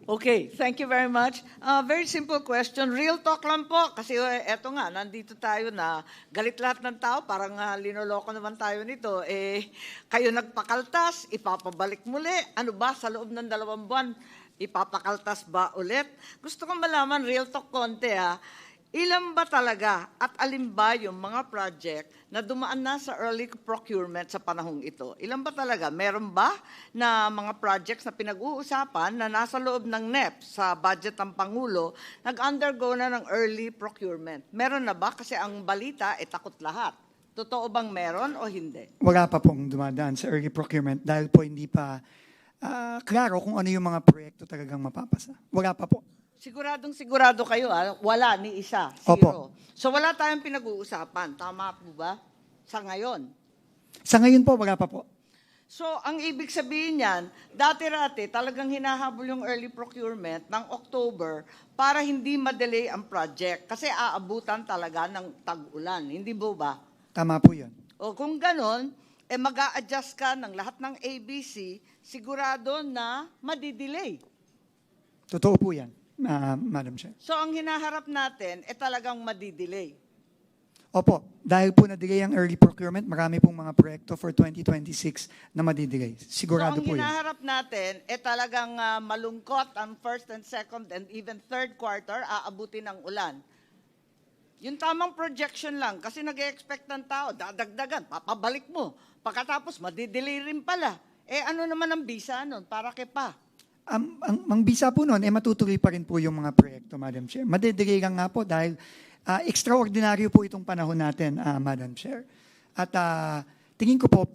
Okay, thank you very much. Very simple question. Real talk lang po. Kasi eto nga, nandito tayo na galit lahat ng tao. Parang linoloko naman tayo nito. Kayo nagpakaltas, ipapabalik muli. Ano ba, sa loob ng 2 buwan, ipapakaltas ba ulit? Gusto kong malaman, real talk konti ilan ba talaga at alin ba yung mga project na dumaan na sa early procurement sa panahong ito? Ilan ba talaga? Meron ba na mga projects na pinag-uusapan na nasa loob ng NEP sa budget ng Pangulo, nag-undergo na ng early procurement? Meron na ba? Kasi ang balita, takot lahat. Totoo bang meron o hindi? Wala pa pong dumadaan sa early procurement dahil po hindi pa klaro kung ano yung mga proyekto talagang mapapasa. Wala pa po. Sigurado kayo, wala ni isa, 0. Opo. So wala tayong pinag-uusapan, tama po ba? Sa ngayon. Sa ngayon po, wala pa po. So ang ibig sabihin niyan, dati-rati talagang hinahabol yung early procurement ng October para hindi ma-delay ang project kasi aabutan talaga ng tag-ulan, hindi ba? Tama po yun. O kung ganon, mag-a-adjust ka ng lahat ng ABC, sigurado na madidelay. Totoo po yan. Madam Chair. So ang hinaharap natin talagang madidelay. Opo, dahil po na-delay ang early procurement, marami pong mga proyekto for 2026 na madidelay. Sigurado so, po yan. So ang hinaharap natin talagang malungkot ang first and second and even third quarter, aabutin ng ulan. Yung tamang projection lang, kasi nag-expect ng tao, dadagdagan, papabalik mo. Pagkatapos, madidelay rin pala. Ano naman ang bisa nun? Para kay pa? Ang bisa po noon, matutuloy pa rin po yung mga proyekto, Madam Chair. Madedelay lang nga po dahil extraordinaryo po itong panahon natin, Madam Chair. At tingin ko po,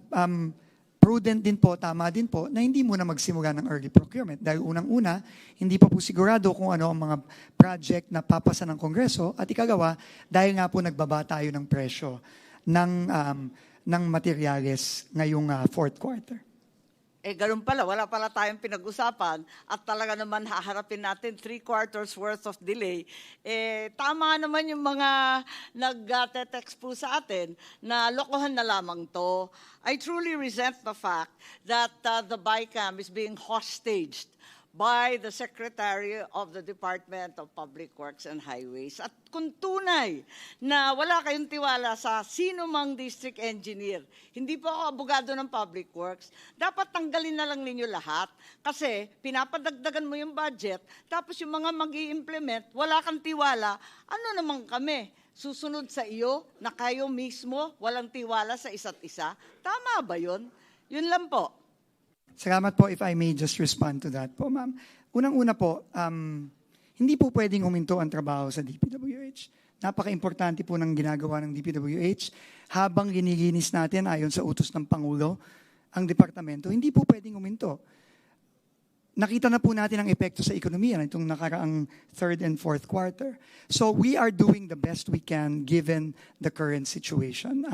prudent din po, tama din po, na hindi muna magsimula ng early procurement. Dahil unang-una, hindi pa po sigurado kung ano ang mga project na papasa ng Kongreso. At ikagawa, dahil nga po nagbaba tayo ng presyo ng materyales ngayong fourth quarter. Ganun pala, wala pala tayong pinag-usapan at talaga naman haharapin natin 3 quarters worth of delay. Tama naman yung mga nag-text po sa atin na lokohan na lamang to. I truly resent the fact that the BICAM is being hostaged by the Secretary of the Department of Public Works and Highways. At kung tunay na wala kayong tiwala sa sino mang district engineer, hindi po ako abogado ng Public Works, dapat tanggalin na lang ninyo lahat kasi pinapadagdagan mo yung budget, tapos yung mga mag-i-implement, wala kang tiwala, ano naman kami? Susunod sa iyo na kayo mismo walang tiwala sa isa't isa? Tama ba yun? Yun lang po. Salamat po, if I may just respond to that po, ma'am. Unang-una po, hindi po pwedeng huminto ang trabaho sa DPWH. Napaka-importante po ng ginagawa ng DPWH. Habang linilinis natin ayon sa utos ng Pangulo, ang departamento, hindi po pwedeng huminto. Nakita na po natin ang epekto sa ekonomiya nitong nakaraang third and fourth quarter. So we are doing the best we can given the current situation,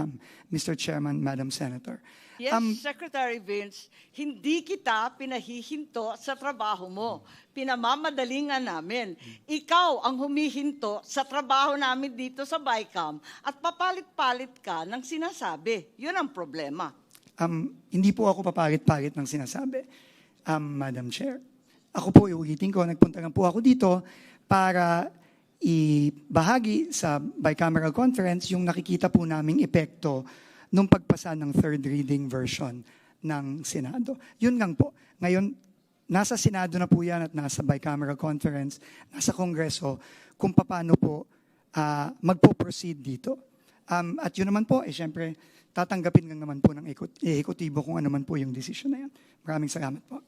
Mr. Chairman, Madam Senator. Yes, Secretary Vince, hindi kita pinahihinto sa trabaho mo. Pinamamadalingan namin. Ikaw ang humihinto sa trabaho namin dito sa BICAM at papalit-palit ka ng sinasabi. Yun ang problema. Hindi po ako papalit-palit ng sinasabi, Madam Chair. Ako po, iulitin ko, nagpunta lang po ako dito para ibahagi sa bicameral conference yung nakikita po naming epekto nung pagpasa ng third reading version ng Senado. Yun lang po. Ngayon, nasa Senado na po yan at nasa bicameral conference, nasa Kongreso, kung paano po magpo-proceed dito. At yun naman po, siyempre, tatanggapin lang naman po ng ekotibo kung ano man po yung desisyon na yan. Maraming salamat po.